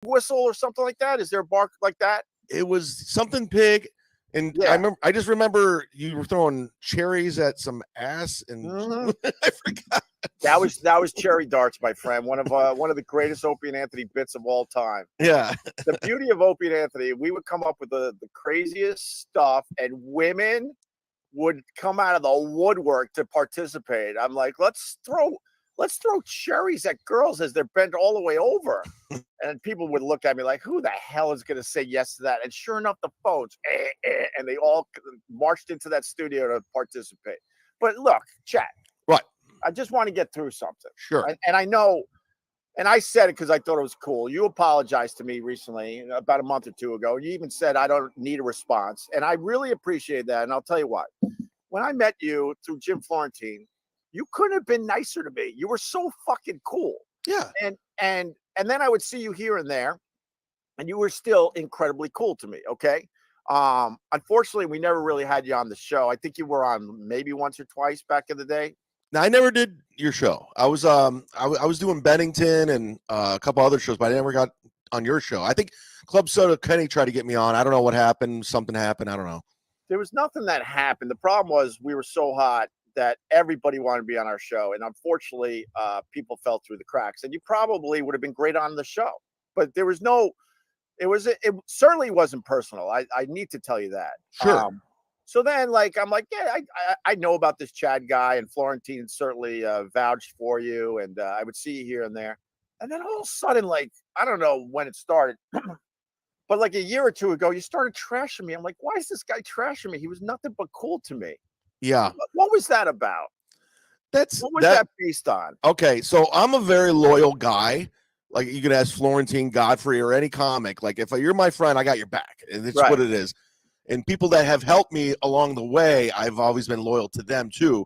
whistle or something like that? Is there a bark like that? It was something pig. And Yeah. I just remember you were throwing cherries at some ass, and I forgot. That was cherry darts, my friend. One of the greatest Opie and Anthony bits of all time. Yeah. The beauty of Opie and Anthony, we would come up with the craziest stuff, and women would come out of the woodwork to participate. I'm like, let's throw cherries at girls as they're bent all the way over. And people would look at me like, who the hell is going to say yes to that? And sure enough, the phones, and they all marched into that studio to participate. But look, chat. Right. I just want to get through something. Sure. And I know, and I said it because I thought it was cool. You apologized to me recently, about a month or two ago. You even said I don't need a response. And I really appreciate that. And I'll tell you what. When I met you through Jim Florentine, you couldn't have been nicer to me. You were so fucking cool. Yeah. And then I would see you here and there, and you were still incredibly cool to me. Okay. Unfortunately, we never really had you on the show. I think you were on maybe once or twice back in the day. Now, I never did your show. I was doing Bennington and a couple other shows, but I never got on your show. I think Club Soda Kenny tried to get me on. I don't know what happened. Something happened. I don't know. There was nothing that happened. The problem was we were so hot that everybody wanted to be on our show. And unfortunately, people fell through the cracks. And you probably would have been great on the show. But there was no, it certainly wasn't personal. I need to tell you that. Sure. So then, like, I'm like, yeah, I know about this Chad guy, and Florentine certainly vouched for you, and I would see you here and there. And then all of a sudden, like, I don't know when it started, but like a year or two ago, you started trashing me. I'm like, why is this guy trashing me? He was nothing but cool to me. Yeah. What was that about? What was that based on? Okay, so I'm a very loyal guy. Like, you can ask Florentine, Godfrey, or any comic. Like, if you're my friend, I got your back. And it's what it is. And people that have helped me along the way, I've always been loyal to them too.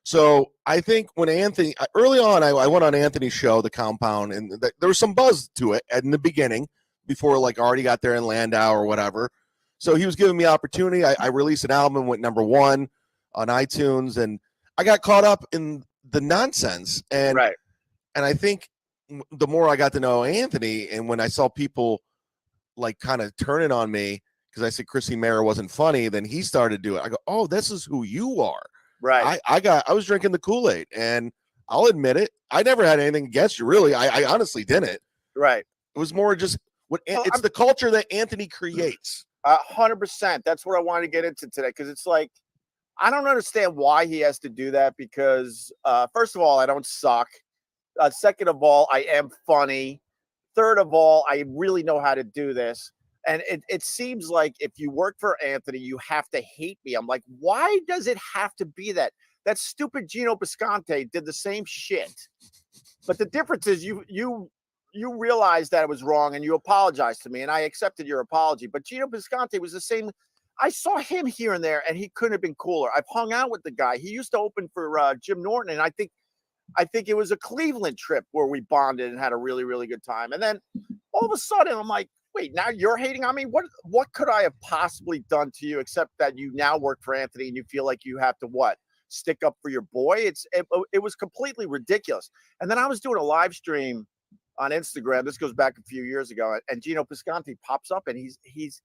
So I think when Anthony, early on, I went on Anthony's show, The Compound, and there was some buzz to it in the beginning before, like, already got there in Landau or whatever. So he was giving me opportunity. I released an album, went #1 on iTunes, and I got caught up in the nonsense. And I think the more I got to know Anthony, and when I saw people like kind of turning on me, because I said Chrissy Mayer wasn't funny, then he started doing it. I go, oh, this is who you are. Right. I was drinking the Kool-Aid, and I'll admit it. I never had anything against you, really. I honestly didn't. Right. It was more just it's the culture that Anthony creates. 100%. That's what I wanted to get into today, because it's like, I don't understand why he has to do that, because first of all, I don't suck. Second of all, I am funny. Third of all, I really know how to do this. And it seems like if you work for Anthony, you have to hate me. I'm like, why does it have to be that? That stupid Gino Bisconte did the same shit. But the difference is you realized that it was wrong, and you apologized to me, and I accepted your apology. But Gino Bisconte was the same. I saw him here and there, and he couldn't have been cooler. I've hung out with the guy. He used to open for Jim Norton, and I think it was a Cleveland trip where we bonded and had a really, really good time. And then all of a sudden, I'm like, wait, now you're hating on me? What could I have possibly done to you except that you now work for Anthony and you feel like you have to stick up for your boy? It was completely ridiculous. And then I was doing a live stream on Instagram. This goes back a few years ago, and Gino Bisconte pops up, and he's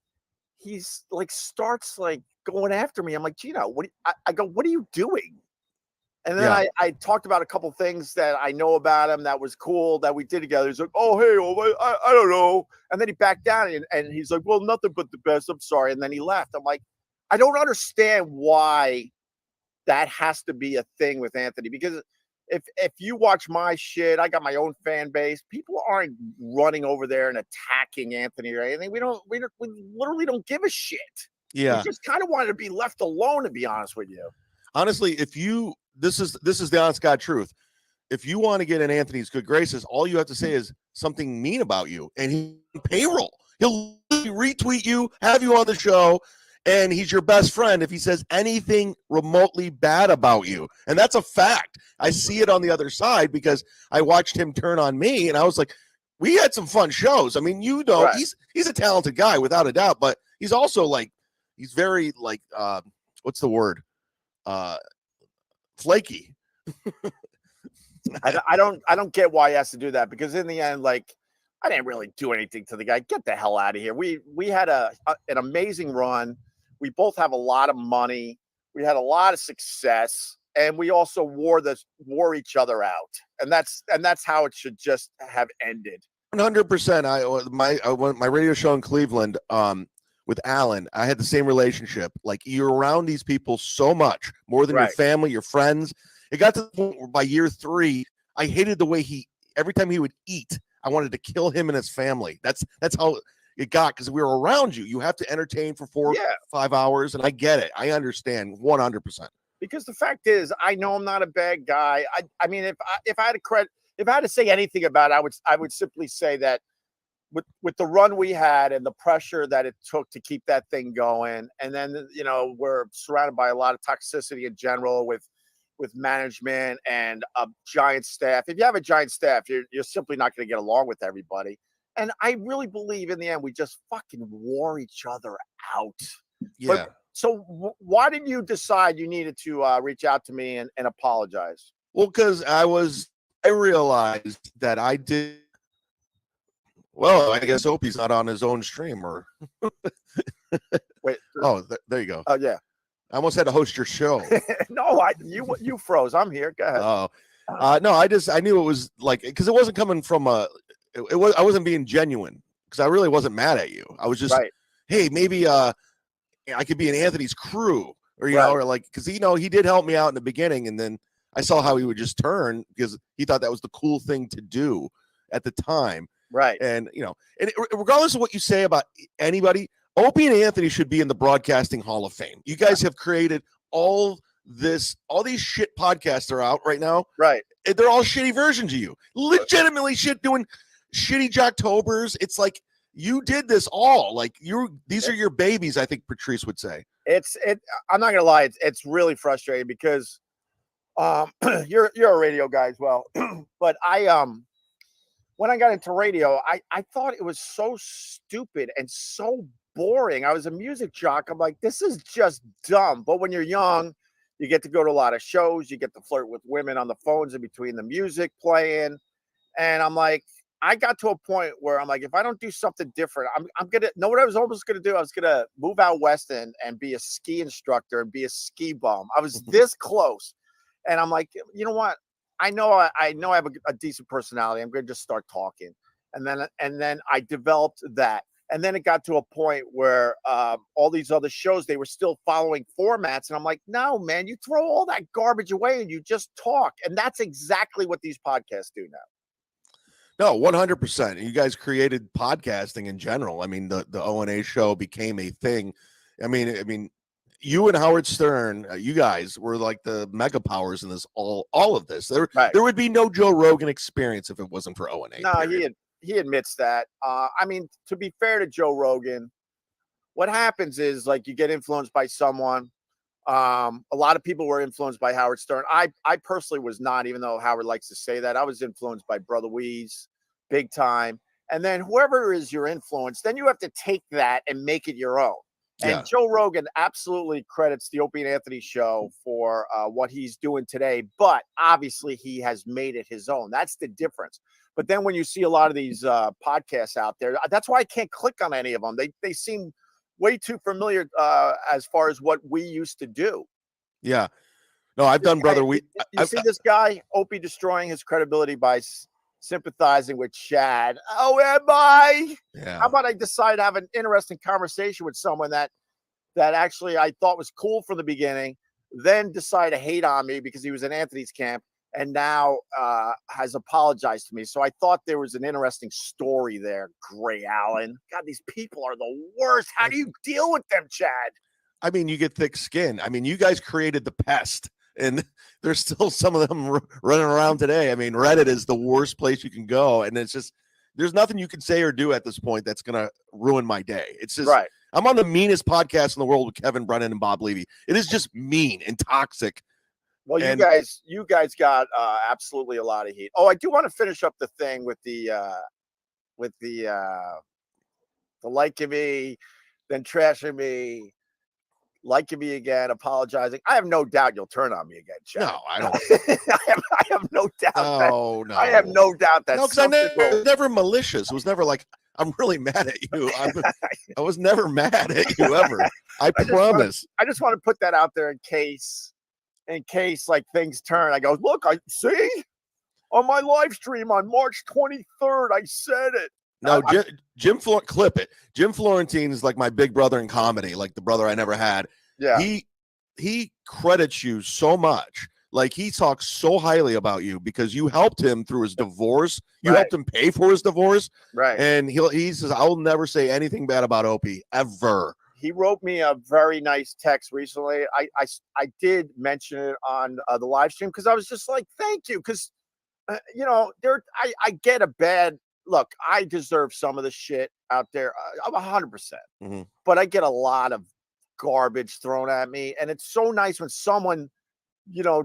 like starts like going after me. I'm like, Gino, I go, what are you doing? And then I talked about a couple things that I know about him that was cool that we did together. He's like, oh, hey, I don't know. And then he backed down, and he's like, well, nothing but the best. I'm sorry. And then he left. I'm like, I don't understand why that has to be a thing with Anthony, because if you watch my shit, I got my own fan base. People aren't running over there and attacking Anthony or anything. We literally don't give a shit. Yeah. We just kind of wanted to be left alone, to be honest with you. Honestly, this is the honest God truth. If you want to get in Anthony's good graces, all you have to say is something mean about you, and he's payroll. He'll retweet you, have you on the show, and he's your best friend if he says anything remotely bad about you. And that's a fact. I see it on the other side because I watched him turn on me, and I was like, we had some fun shows. I mean, he's a talented guy without a doubt, but he's also like, he's very like, what's the word? Flaky. I don't get why he has to do that, because in the end, like, I didn't really do anything to the guy. Get the hell out of here. We had an amazing run. We both have a lot of money. We had a lot of success, and we also wore each other out. And that's how it should just have ended. 100%. My radio show in Cleveland, with Alan, I had the same relationship. Like, you're around these people so much more than your family, your friends. It got to the point where by year 3, I hated the way every time he would eat, I wanted to kill him and his family. That's how it got, because we were around you. You have to entertain for 4-5 hours, and I get it. I understand 100%. Because the fact is, I know I'm not a bad guy. I mean, if I had to say anything about it, I would simply say that with the run we had and the pressure that it took to keep that thing going, and then we're surrounded by a lot of toxicity in general with management and a giant staff. If you have a giant staff, you're simply not going to get along with everybody. And I really believe in the end we just fucking wore each other out. Yeah. So why did you decide you needed to reach out to me and apologize? Well, because I realized that I did. Well, I guess Opie's not on his own stream, or. Wait. Oh, there you go. Oh, yeah. I almost had to host your show. No, you froze. I'm here. Go ahead. Oh, no, I knew it was like, because it wasn't coming from I wasn't being genuine, because I really wasn't mad at you. I was just, hey, maybe I could be in Anthony's crew, or or like, because he did help me out in the beginning, and then I saw how he would just turn because he thought that was the cool thing to do at the time. Right. And and regardless of what you say about anybody, Opie and Anthony should be in the Broadcasting Hall of Fame. You guys have created all these shit podcasts that are out right now. Right. They're all shitty versions of you. Legitimately doing shitty Jocktobers. It's like you did this all. Like these are your babies, I think Patrice would say. I'm not gonna lie, it's really frustrating because you're a radio guy as well. But when I got into radio, I thought it was so stupid and so boring. I was a music jock. I'm like, this is just dumb. But when you're young, you get to go to a lot of shows. You get to flirt with women on the phones in between the music playing. And I'm like, I got to a point where I'm like, if I don't do something different, I'm going to know what I was almost going to do. I was going to move out west and be a ski instructor and be a ski bum. I was this close. And I'm like, you know what? I know I have a decent personality. I'm going to just start talking. And then I developed that. And then it got to a point where all these other shows, they were still following formats. And I'm like, no, man, you throw all that garbage away and you just talk. And that's exactly what these podcasts do now. No, 100%. You guys created podcasting in general. I mean, the O&A show became a thing. I mean, you and Howard Stern, you guys were like the mega powers in this, all of this. There would be no Joe Rogan experience if it wasn't for O&A. No, he admits that. I mean, to be fair to Joe Rogan, what happens is like you get influenced by someone. A lot of people were influenced by Howard Stern. I personally was not, even though Howard likes to say that. I was influenced by Brother Weeze, big time. And then whoever is your influence, then you have to take that and make it your own. And Joe Rogan absolutely credits the Opie and Anthony show for what he's doing today. But obviously he has made it his own. That's the difference. But then when you see a lot of these podcasts out there, that's why I can't click on any of them. They seem way too familiar as far as what we used to do. Yeah. No, I've done Brother Weeze. You see this guy, Opie, destroying his credibility by sympathizing with Chad. Oh, am I? Yeah. How about I decide to have an interesting conversation with someone that actually I thought was cool from the beginning, then decide to hate on me because he was in Anthony's camp, and now has apologized to me. So I thought there was an interesting story there, Gray Allen. God, these people are the worst. How do you deal with them, Chad? I mean, you get thick skin. I mean, you guys created the pest, and there's still some of them running around today. I mean, Reddit is the worst place you can go, and it's just, there's nothing you can say or do at this point that's going to ruin my day. It's just, I'm on the meanest podcast in the world with Kevin Brennan and Bob Levy. It is just mean and toxic. Well, you guys got absolutely a lot of heat. Oh, I do want to finish up the thing with the liking me, then trashing me. liking me again, apologizing. I have no doubt you'll turn on me again, Chad. No, I don't. I have no doubt. No. I have no doubt that because never malicious. It was never like I'm really mad at you. I was never mad at you ever. I promise. I just want to put that out there in case like things turn. I go, look, I see on my live stream on March 23rd, I said it. No, clip it. Jim Florentine is like my big brother in comedy, like the brother I never had. Yeah. He credits you so much. Like he talks so highly about you because you helped him through his divorce. You helped him pay for his divorce. Right. And he says, I will never say anything bad about Opie ever. He wrote me a very nice text recently. I did mention it on the live stream because I was just like, thank you. Because, I get a bad look. I deserve some of the shit out there. I'm 100%. But I get a lot of garbage thrown at me. And it's so nice when someone,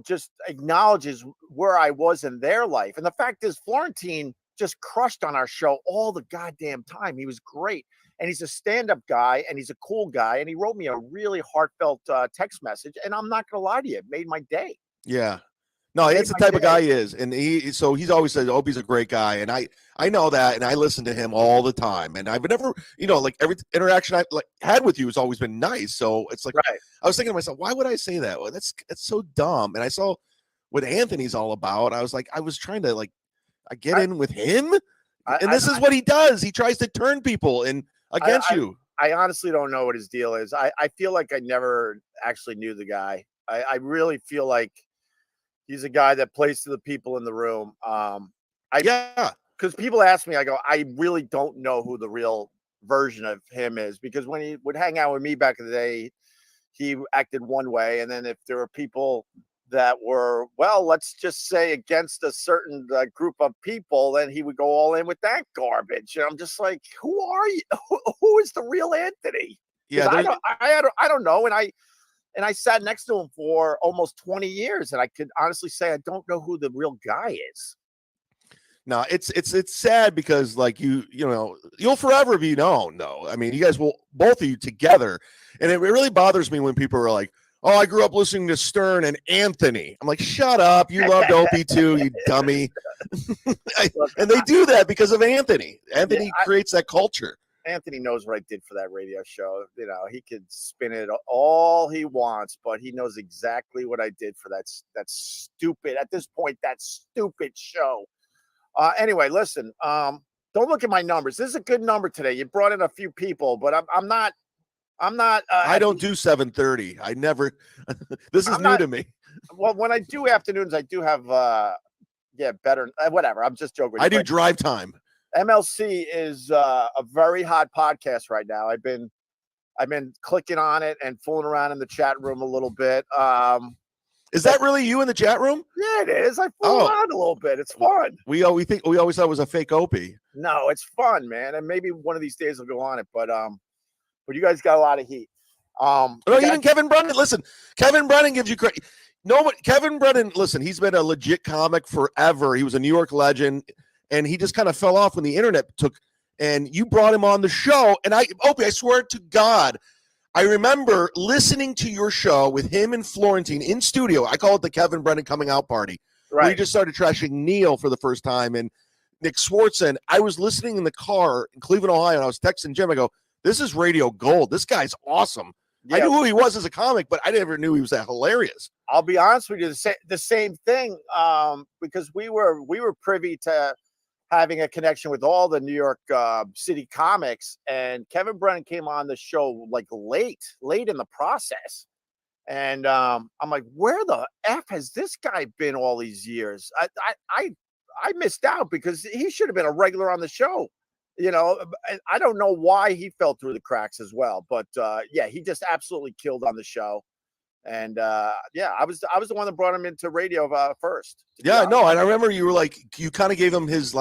just acknowledges where I was in their life. And the fact is, Florentine just crushed on our show all the goddamn time. He was great. And he's a stand-up guy, and he's a cool guy. And he wrote me a really heartfelt text message. And I'm not going to lie to you. It made my day. Yeah. No, that's the type of guy he is. And he's always said, Opie's a great guy. And I know that. And I listen to him all the time. And I've never, like every interaction I've had with you has always been nice. So it's like, I was thinking to myself, why would I say that? Well, that's so dumb. And I saw what Anthony's all about. I was like, I was trying to I get in with him. And this is what he does. He tries to turn people against you. I honestly don't know what his deal is. I feel like I never actually knew the guy. I really feel like he's a guy that plays to the people in the room. Because people ask me, I go, I really don't know who the real version of him is. Because when he would hang out with me back in the day, he acted one way. And then if there were people that were, well, let's just say against a certain group of people, then he would go all in with that garbage. And I'm just like, who are you? Who is the real Anthony? Yeah, I don't know. And I sat next to him for almost 20 years, and I could honestly say I don't know who the real guy is. No, it's sad because you'll forever be known. No, I mean, you guys will, both of you together, and it really bothers me when people are like, "Oh, I grew up listening to Stern and Anthony." I'm like, "Shut up! You loved Opie too, you dummy." And they do that because of Anthony. Anthony creates that culture. Anthony knows what I did for that radio show. He could spin it all he wants, but he knows exactly what I did for that stupid, at this point, that stupid show. Anyway, listen, don't look at my numbers. This is a good number today. You brought in a few people, but I'm not. I don't do 7:30. I never. This is new to me. Well, when I do afternoons, I do have better. Whatever. I'm just joking. I do drive time. MLC is a very hot podcast right now. I've been clicking on it and fooling around in the chat room a little bit. Is that really you in the chat room? Yeah, it is. I fool around a little bit. It's fun. We always thought it was a fake Opie. No, it's fun, man. And maybe one of these days I'll go on it. But you guys got a lot of heat. Even Kevin Brennan. Listen, Kevin Brennan gives you credit. Kevin Brennan. Listen, he's been a legit comic forever. He was a New York legend. And he just kind of fell off when the internet took, and you brought him on the show. And Opie, I swear to God, I remember listening to your show with him and Florentine in studio. I call it the Kevin Brennan coming out party. Right. Where he just started trashing Neil for the first time and Nick Swartzen. I was listening in the car in Cleveland, Ohio, and I was texting Jim. I go, this is radio gold. This guy's awesome. Yeah. I knew who he was as a comic, but I never knew he was that hilarious. I'll be honest with you, the same thing, because we were privy to having a connection with all the New York City comics, and Kevin Brennan came on the show late in the process. And I'm like, where the F has this guy been all these years? I missed out because he should have been a regular on the show. I don't know why he fell through the cracks as well, but he just absolutely killed on the show. And I was the one that brought him into radio first. Yeah, no, and I remember you were you kind of gave him his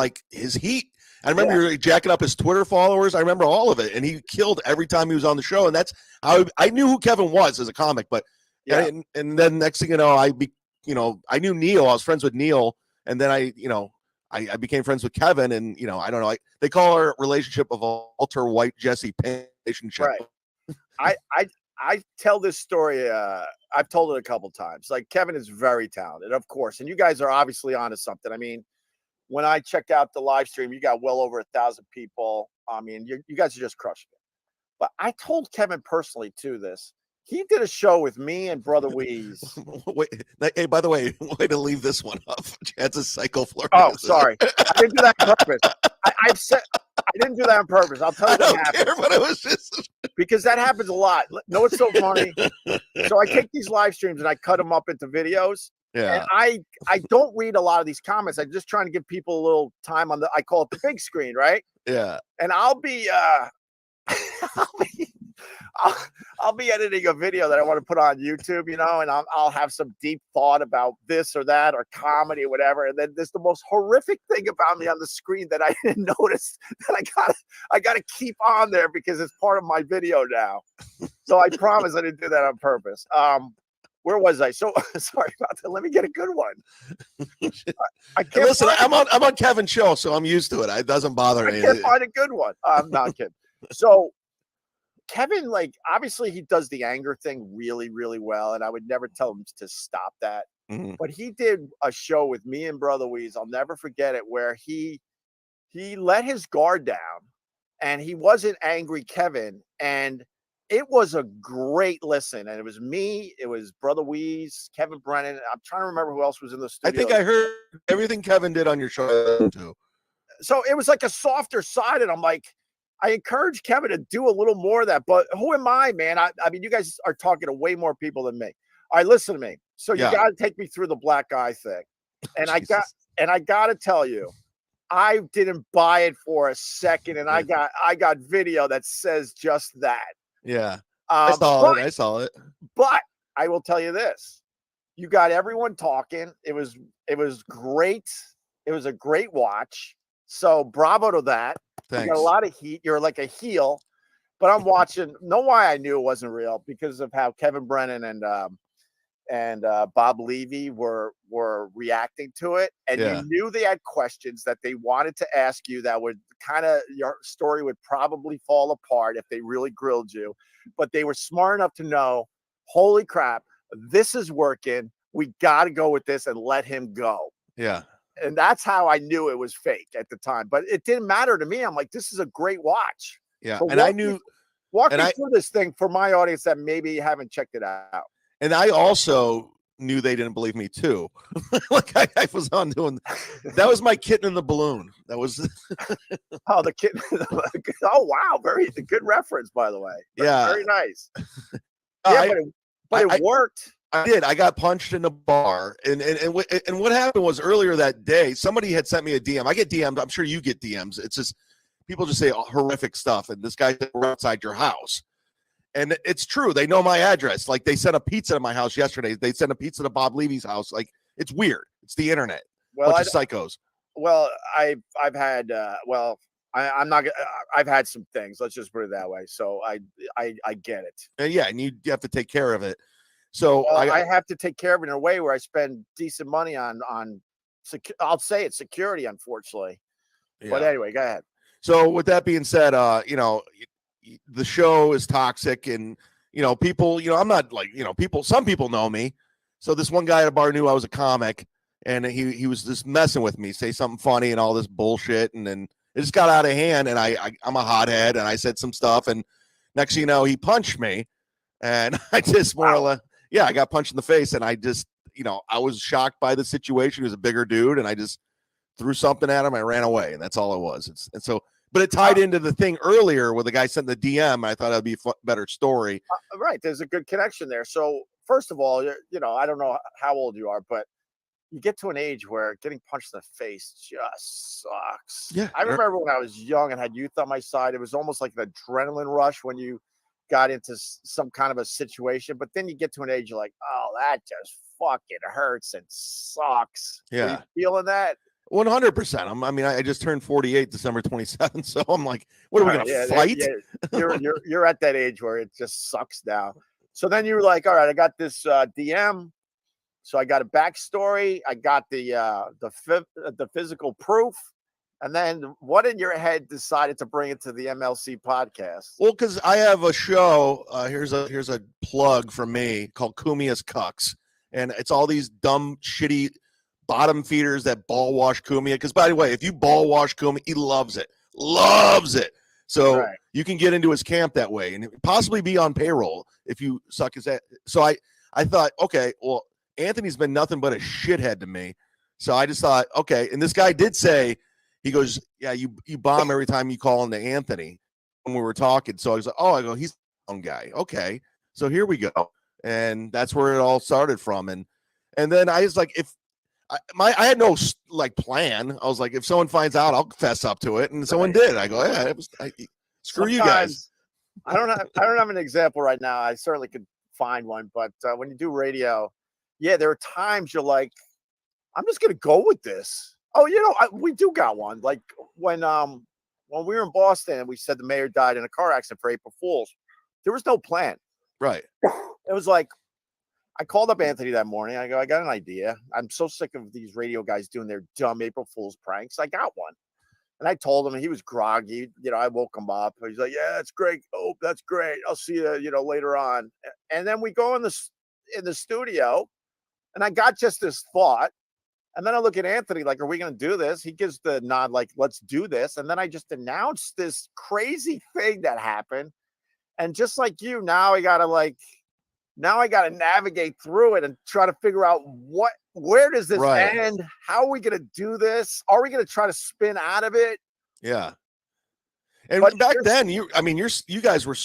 heat. I remember you were jacking up his Twitter followers. I remember all of it, and he killed every time he was on the show. And that's how I knew who Kevin was as a comic. But and then next thing you know, I knew Neil. I was friends with Neil, and then I became friends with Kevin, and I don't know. They call our relationship of Walter White Jesse relationship. Right. I tell this story. I've told it a couple times. Like Kevin is very talented, of course, and you guys are obviously onto something. I mean, when I checked out the live stream, you got well over 1,000 people. I mean, you guys are just crushing it. But I told Kevin personally too this. He did a show with me and Brother Wheeze. Wait, hey, by the way to leave this one up. Chad's a psycho flirt. Oh, sorry. I didn't do that on purpose. I've said I didn't do that on purpose. I'll tell you what happened. But it was just because that happens a lot. No, it's so funny. So I take these live streams and I cut them up into videos. Yeah. And I don't read a lot of these comments. I'm just trying to give people a little time on I call it the big screen, right? Yeah. And I'll be I'll be editing a video that I want to put on YouTube, you know, and I'll have some deep thought about this or that or comedy or whatever. And then there's the most horrific thing about me on the screen that I didn't notice that I gotta keep on there because it's part of my video now. So I promise I didn't do that on purpose. Where was I? So sorry about that. Let me get a good one. I can't listen. I'm on Kevin's show, so I'm used to it. It doesn't bother me. I can't find a good one. I'm not kidding. So Kevin, like, obviously he does the anger thing really, really well, and I would never tell him to stop that. Mm-hmm. But he did a show with me and Brother Wheeze. I'll never forget it, where he let his guard down, and he wasn't angry Kevin, and it was a great listen. And it was me, it was Brother Wheeze, Kevin Brennan. I'm trying to remember who else was in the studio. I think I heard everything Kevin did on your show too. So it was like a softer side, and I'm like, I encourage Kevin to do a little more of that, but who am I, man? I mean, you guys are talking to way more people than me. All right, listen to me. So you got to take me through the black guy thing. And I got to tell you, I didn't buy it for a second, and I got video that says just that. Yeah. I saw it. But I will tell you this. You got everyone talking. It was great. It was a great watch. So bravo to that. Thanks. You got a lot of heat. You're like a heel, but I'm watching. Know why I knew it wasn't real? Because of how Kevin Brennan and Bob Levy were reacting to it, and you knew they had questions that they wanted to ask you that would kind of your story would probably fall apart if they really grilled you, but they were smart enough to know, holy crap, this is working. We got to go with this and let him go. Yeah. And that's how I knew it was fake at the time. But it didn't matter to me. I'm like, this is a great watch. Yeah. So and I knew. Walk me through this thing for my audience that maybe haven't checked it out. And I also knew they didn't believe me too. Like I was on doing. That was my kitten in the balloon. That was. Oh, the kitten. Oh, wow. Very good reference, by the way. Very nice. Yeah, but it worked. I did. I got punched in a bar, and what happened was earlier that day, somebody had sent me a DM. I get DMs. I'm sure you get DMs. It's just people just say horrific stuff, and this guy's outside your house, and it's true. They know my address. Like they sent a pizza to my house yesterday. They sent a pizza to Bob Levy's house. Like it's weird. It's the internet. Well, bunch of psychos. Well, I've had. I'm not. I've had some things. Let's just put it that way. So I get it. And and you have to take care of it. So I have to take care of it in a way where I spend decent money on I'll say it's security, unfortunately. Yeah. But anyway, go ahead. So with that being said, the show is toxic, and people, I'm not like, some people know me. So this one guy at a bar knew I was a comic, and he was just messing with me, say something funny and all this bullshit, and then it just got out of hand, and I'm a hothead, and I said some stuff, and next thing you know, he punched me, and I just more or less. Yeah, I got punched in the face, and I just, I was shocked by the situation. He was a bigger dude, and I just threw something at him. I ran away, and that's all it was. But it tied into the thing earlier where the guy sent the DM. And I thought it'd be a better story. Right, there's a good connection there. So first of all, I don't know how old you are, but you get to an age where getting punched in the face just sucks. Yeah, I remember when I was young and had youth on my side, it was almost like an adrenaline rush when you got into some kind of a situation, but then you get to an age you're like, oh, that just fucking hurts and sucks. Yeah. Are you feeling that? 100%. I just turned 48 December 27th, so I'm like, what are we gonna fight? Yeah. You're at that age where it just sucks now. So then you're like, all right, I got this DM, so I got a backstory, I got the physical proof. And then what in your head decided to bring it to the MLC podcast? Well, because I have a show. Here's a plug from me called Kumia's Cucks, and it's all these dumb, shitty bottom feeders that ball wash Kumia. Because by the way, if you ball wash Kumia, he loves it. So Right. you can get into his camp that way, and possibly be on payroll if you suck his ass. So I thought, okay, well, Anthony's been nothing but a shithead to me. So I just thought, okay, and this guy did say. He goes, yeah, you bomb every time you call into Anthony when we were talking. So I was like, oh, I go, he's the wrong guy. Okay. So here we go. And that's where it all started from. And then I was like, if I had no like plan, I was like, if someone finds out, I'll fess up to it. And someone did. I go, yeah, screw you guys. I don't have an example right now. I certainly could find one, but when you do radio, yeah, there are times you're like, I'm just going to go with this. Oh, we do got one. Like when we were in Boston and we said the mayor died in a car accident for April Fools, there was no plan. Right. It was like, I called up Anthony that morning. I go, I got an idea. I'm so sick of these radio guys doing their dumb April Fools pranks. I got one. And I told him, and he was groggy. I woke him up. He's like, yeah, that's great. Oh, that's great. I'll see you, later on. And then we go in the studio, and I got just this thought. And then I look at Anthony like, are we going to do this? He gives the nod like, let's do this. And then I just announced this crazy thing that happened. And just like you, now I got to navigate through it and try to figure out where does this end? How are we going to do this? Are we going to try to spin out of it? Yeah. And back then, you guys were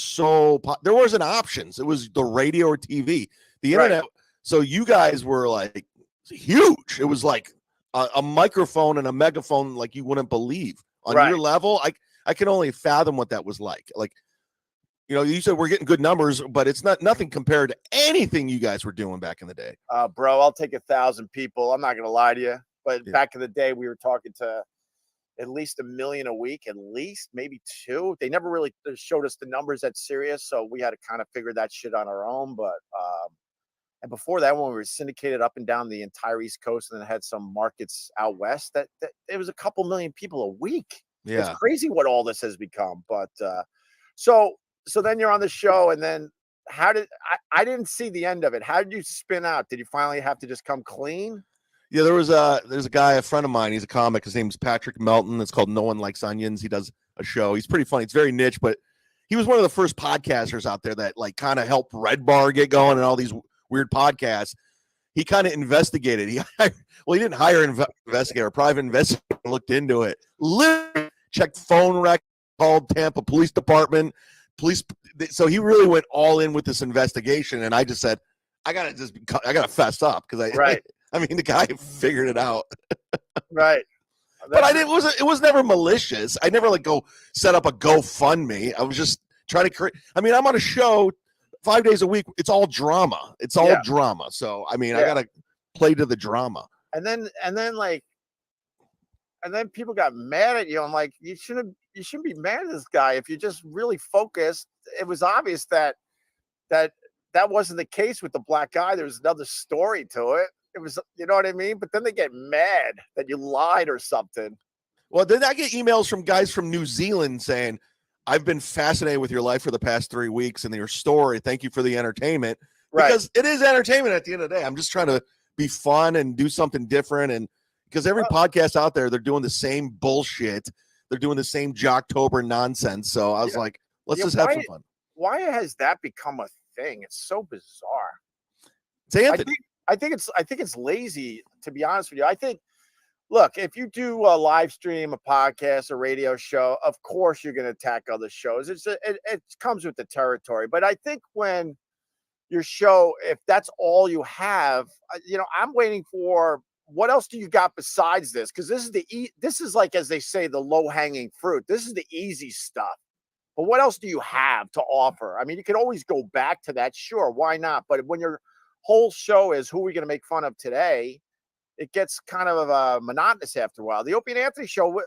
there wasn't options. It was the radio or TV, the internet. So you guys were like, huge. It was like a microphone and a megaphone like you wouldn't believe on your level. I can only fathom what that was like. Like, you said we're getting good numbers, but it's nothing compared to anything you guys were doing back in the day. Bro, I'll take 1,000 people. I'm not going to lie to you, but back in the day, we were talking to at least 1 million a week, at least maybe 2. They never really showed us the numbers that serious. So we had to kind of figure that shit on our own. But, and before that, when we were syndicated up and down the entire East Coast and then had some markets out west, that it was a couple million people a week. Yeah. It's crazy what all this has become. But so then you're on the show, and then I didn't see the end of it. How did you spin out? Did you finally have to just come clean? Yeah, there's a guy, a friend of mine. He's a comic. His name's Patrick Melton. It's called No One Likes Onions. He does a show. He's pretty funny. It's very niche, but he was one of the first podcasters out there that like kind of helped Red Bar get going and all these weird podcasts. He kind of investigated. He didn't hire an investigator. A private investigator looked into it. Literally checked phone records, called Tampa Police Department. So he really went all in with this investigation, and I just said, I gotta fess up because I mean, the guy figured it out. Right. But it was never malicious. I never go set up a GoFundMe. I was just trying to create. I mean, I'm on a show 5 days a week. It's all drama. It's all drama. So I mean, I gotta play to the drama. And then people got mad at you. I'm like, you shouldn't be mad at this guy if you're just really focused. It was obvious that wasn't the case with the black guy. There was another story to it. It was, you know what I mean? But then they get mad that you lied or something. Well, then I get emails from guys from New Zealand saying, I've been fascinated with your life for the past 3 weeks and your story. Thank you for the entertainment. Because it is entertainment at the end of the day. I'm just trying to be fun and do something different. And because every podcast out there, they're doing the same bullshit. They're doing the same Jocktober nonsense. So I was like, let's just have some fun. Why has that become a thing? It's so bizarre. It's Anthony. I think it's lazy, to be honest with you. I think, look, if you do a live stream, a podcast, a radio show, of course you're going to attack other shows. It comes with the territory. But I think when your show, if that's all you have, I'm waiting for what else do you got besides this? Because this is like, as they say, the low hanging fruit. This is the easy stuff. But what else do you have to offer? I mean, you could always go back to that. Sure, why not? But when your whole show is who are we going to make fun of today, it gets kind of monotonous after a while. The Opie and Anthony show,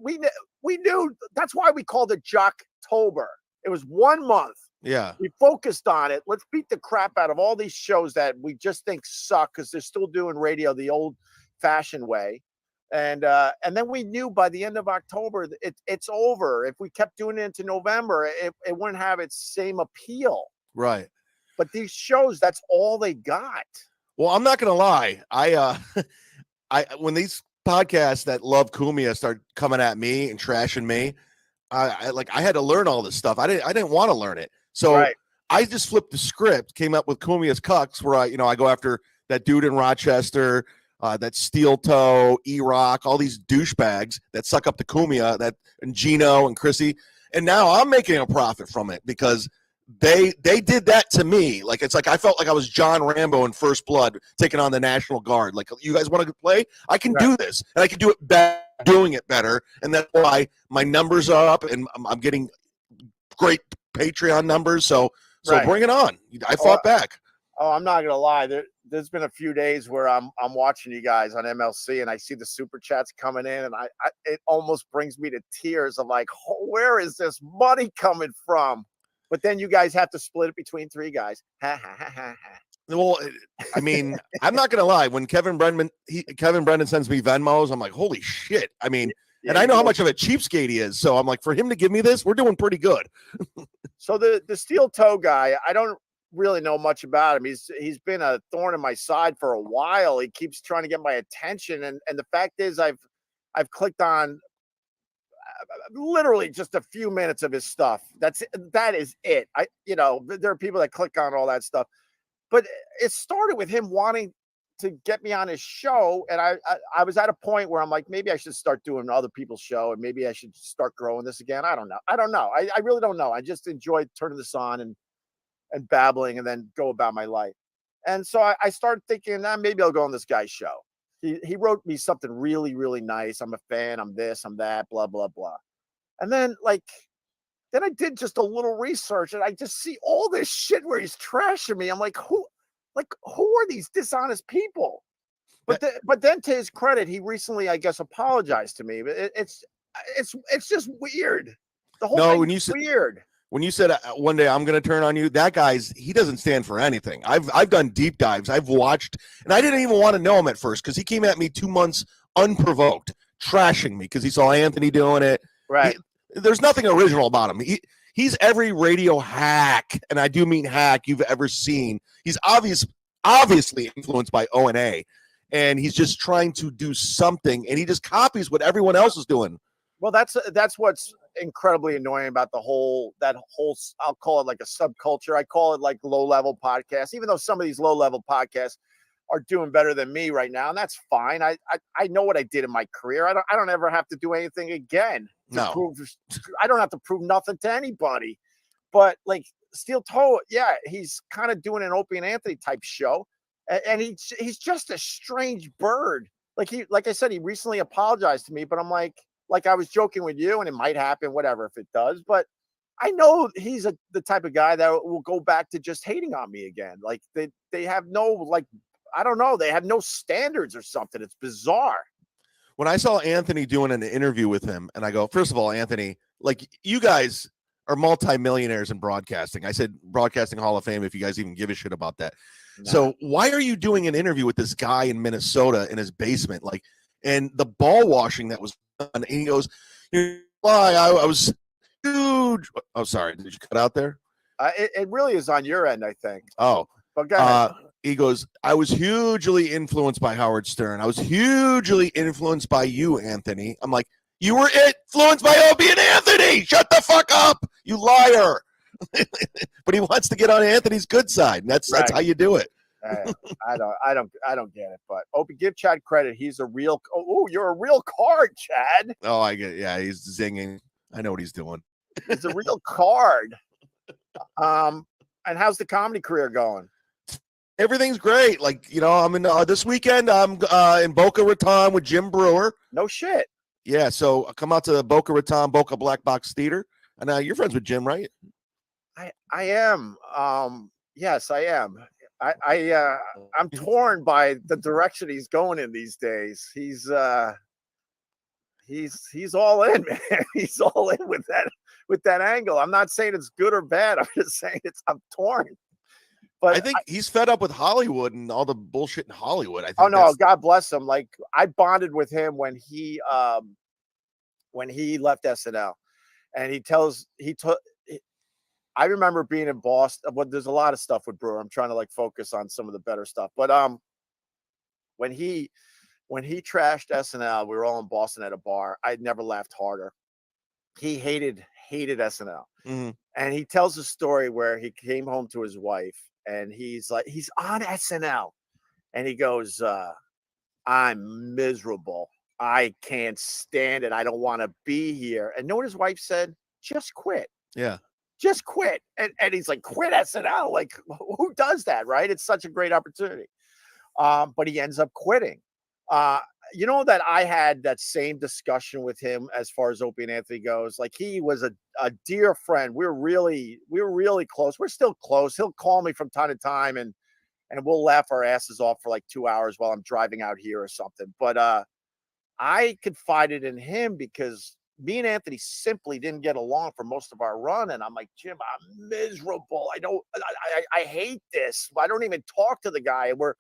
we knew that's why we called it Jocktober. It was 1 month. Yeah. We focused on it. Let's beat the crap out of all these shows that we just think suck because they're still doing radio the old fashioned way. And then we knew by the end of October it's over. If we kept doing it into November, it wouldn't have its same appeal. Right. But these shows, that's all they got. Well, I'm not gonna lie. I when these podcasts that love Cumia start coming at me and trashing me, I had to learn all this stuff. I didn't want to learn it. So Right. I just flipped the script, came up with Cumia's Cucks, where I go after that dude in Rochester, that Steel Toe, E-Rock, all these douchebags that suck up the Cumia, and Gino and Chrissy. And now I'm making a profit from it because they did that to me. Like, it's like I felt like I was John Rambo in First Blood taking on the National Guard. Like, you guys want to play? I can do this, and I can do it better, doing it better, and that's why my numbers are up, and I'm getting great Patreon numbers. So bring it on. I fought back. Oh, I'm not gonna lie. There's been a few days where I'm watching you guys on MLC, and I see the super chats coming in, and it almost brings me to tears. of like, where is this money coming from? But then you guys have to split it between 3 guys. Ha ha ha ha ha. Well, I mean, I'm not gonna lie. When Kevin Brendan sends me Venmos, I'm like, holy shit. I mean, and I know how much of a cheapskate he is. So I'm like, for him to give me this, we're doing pretty good. So the Steel Toe guy, I don't really know much about him. He's been a thorn in my side for a while. He keeps trying to get my attention, and the fact is, I've clicked on literally just a few minutes of his stuff. That is it. There are people that click on all that stuff, but it started with him wanting to get me on his show, and I was at a point where I'm like, maybe I should start doing other people's show, and maybe I should start growing this again. I don't know. I really don't know. I just enjoyed turning this on and babbling, and then go about my life. And so I started thinking, maybe I'll go on this guy's show. He wrote me something really, really nice. I'm a fan. I'm this, I'm that, blah, blah, blah. And then I did just a little research, and I just see all this shit where he's trashing me. I'm like, who are these dishonest people? But then to his credit, he recently, I guess, apologized to me. But it's just weird. The whole thing is weird. When you said one day I'm going to turn on you, that he doesn't stand for anything. I've done deep dives. I've watched, and I didn't even want to know him at first because he came at me 2 months unprovoked, trashing me because he saw Anthony doing it. Right. There's nothing original about him. He's every radio hack, and I do mean hack, you've ever seen. He's obviously influenced by O&A, and he's just trying to do something, and he just copies what everyone else is doing. Well, that's what's incredibly annoying about that whole, I'll call it like a subculture. I call it like low-level podcasts, even though some of these low-level podcasts are doing better than me right now, and that's fine. I know what I did in my career. I don't ever have to do anything again. I don't have to prove nothing to anybody. But like Steel Toe, yeah, he's kind of doing an Opie and Anthony type show, and he's just a strange bird. Like I said, he recently apologized to me, but I'm like I was joking with you, and it might happen, whatever, if it does. But I know he's the type of guy that will go back to just hating on me again. Like they have no, I don't know, they have no standards or something. It's bizarre. When I saw Anthony doing an interview with him, and I go, first of all, Anthony, like, you guys are multimillionaires in broadcasting. I said Broadcasting Hall of Fame if you guys even give a shit about that. No. So why are you doing an interview with this guy in Minnesota in his basement? Like, and the ball washing that was done, and he goes, why I was huge. Oh, sorry. Did you cut out there? It really is on your end, I think. Oh. But go ahead. He goes, I was hugely influenced by Howard Stern. I was hugely influenced by you, Anthony. I'm like, you were influenced by Opie and Anthony. Shut the fuck up, you liar. But he wants to get on Anthony's good side. And that's how you do it. I don't get it. But Opie, give Chad credit. He's a real. Oh, you're a real card, Chad. Oh, I get it. Yeah, he's zinging. I know what he's doing. He's a real card. And how's the comedy career going? Everything's great. Like, I'm in this weekend. I'm in Boca Raton with Jim Brewer. No shit. Yeah, so I come out to the Boca Raton Boca Black Box Theater, and you're friends with Jim, right? I am. Yes, I am. I'm torn by the direction he's going in these days. He's all in, man. He's all in with that angle. I'm not saying it's good or bad. I'm just saying I'm torn. But I think he's fed up with Hollywood and all the bullshit in Hollywood. I think oh no, God bless him. Like I bonded with him when he left SNL, and he took. I remember being in Boston. Well, there's a lot of stuff with Brewer. I'm trying to like focus on some of the better stuff. But when he trashed SNL, we were all in Boston at a bar. I'd never laughed harder. He hated SNL. Mm-hmm. And he tells a story where he came home to his wife and he's like, he's on SNL. And he goes, I'm miserable. I can't stand it. I don't want to be here. And know what his wife said? Just quit. Yeah. Just quit. And he's like, quit SNL. Like, who does that? Right. It's such a great opportunity. But he ends up quitting. You know that I had that same discussion with him as far as Opie and Anthony goes. Like he was a dear friend. We were really close. We're still close. He'll call me from time to time and we'll laugh our asses off for like 2 hours while I'm driving out here or something. But I confided in him because me and Anthony simply didn't get along for most of our run. And I'm like, Jim, I'm miserable. I hate this. I don't even talk to the guy. And we're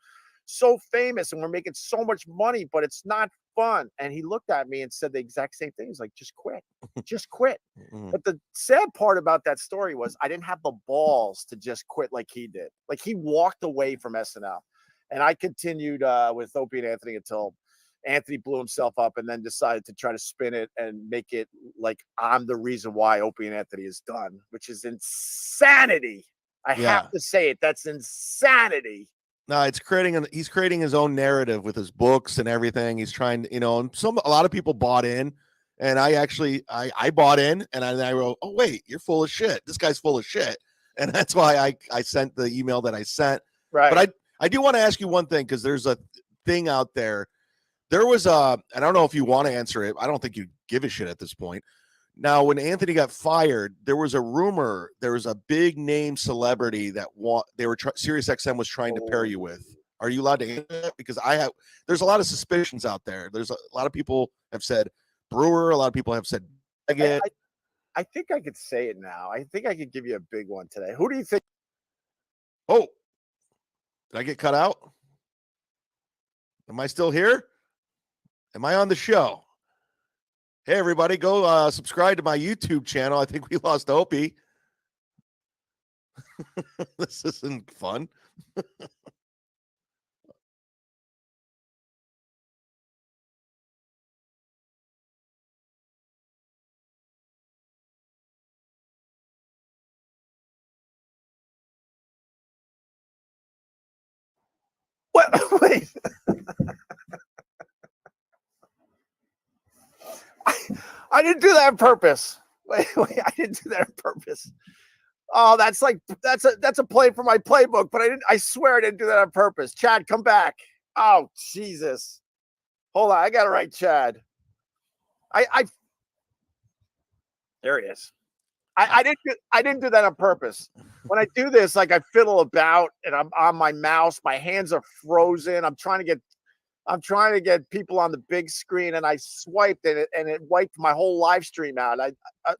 so famous and we're making so much money, but it's not fun. And he looked at me and said the exact same thing. He's like, just quit. Just quit. But the sad part about that story was I didn't have the balls to just quit like he did. Like he walked away from SNL. And I continued with Opie and Anthony until Anthony blew himself up and then decided to try to spin it and make it like I'm the reason why Opie and Anthony is done, which is insanity. I have to say it. That's insanity. No, he's creating his own narrative with his books and everything. He's trying, and a lot of people bought in, and I bought in, and I wrote, oh wait, you're full of shit. This guy's full of shit, and that's why I sent the email that I sent. Right. But I do want to ask you one thing because there's a thing out there. There was I don't know if you want to answer it. I don't think you give a shit at this point. Now, when Anthony got fired, there was a rumor. There was a big name celebrity that SiriusXM was trying to pair you with. Are you allowed to answer that? Because there's a lot of suspicions out there. There's a lot of people have said Brewer. A lot of people have said Gregg. I think I could say it now. I think I could give you a big one today. Who do you think? Oh, did I get cut out? Am I still here? Am I on the show? Hey, everybody, go subscribe to my YouTube channel. I think we lost Opie. This isn't fun. What? Wait. I didn't do that on purpose. Wait, I didn't do that on purpose. Oh, that's a play for my playbook, but I swear I didn't do that on purpose. Chad, come back. Oh, Jesus. Hold on, I gotta write Chad. There he is. I didn't do that on purpose. When I do this, like I fiddle about and I'm on my mouse, my hands are frozen. I'm trying to get people on the big screen, and I swiped and it wiped my whole live stream out.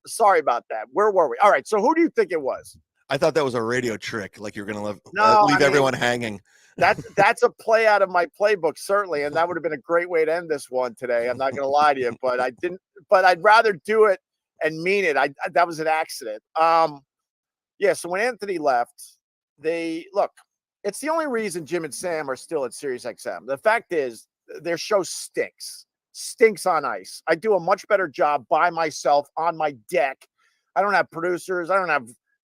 Sorry about that. Where were we? All right. So who do you think it was? I thought that was a radio trick, like you're gonna leave everyone hanging. That's a play out of my playbook, certainly, and that would have been a great way to end this one today. I'm not gonna lie to you, but I didn't. But I'd rather do it and mean it. That was an accident. Yeah. So when Anthony left, it's the only reason Jim and Sam are still at SiriusXM. The fact is, their show stinks on ice. I do a much better job by myself on my deck. I don't have producers.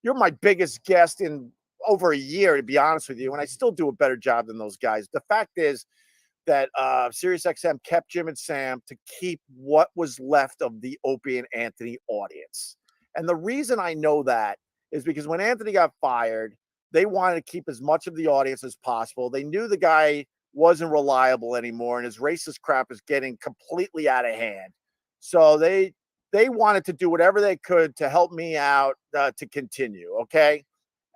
You're my biggest guest in over a year, to be honest with you, and I still do a better job than those guys. The fact is that SiriusXM kept Jim and Sam to keep what was left of the Opie and Anthony audience. And the reason I know that is because when Anthony got fired, they wanted to keep as much of the audience as possible. They knew the guy wasn't reliable anymore, and his racist crap is getting completely out of hand. So they wanted to do whatever they could to help me out to continue, okay?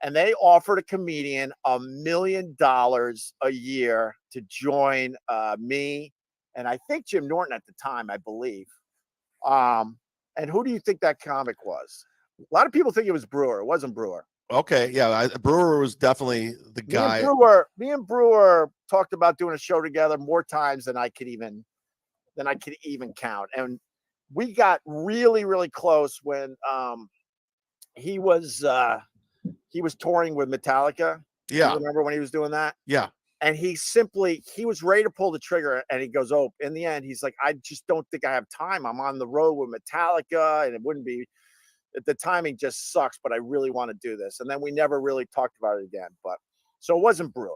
And they offered a comedian $1 million a year to join me, and I think Jim Norton at the time, I believe. And who do you think that comic was? A lot of people think it was Brewer. It wasn't Brewer. Okay, yeah, Brewer was definitely the guy. Me and Brewer talked about doing a show together more times than I could even count, and we got really really close when he was touring with Metallica. Yeah, You remember when he was doing that? yeah. And he was ready to pull the trigger, and he goes, "Oh," in the end, he's like, "I just don't think I have time. I'm on the road with Metallica, and it wouldn't be the timing just sucks, but I really want to do this." And then we never really talked about it again. But so it wasn't Brewer.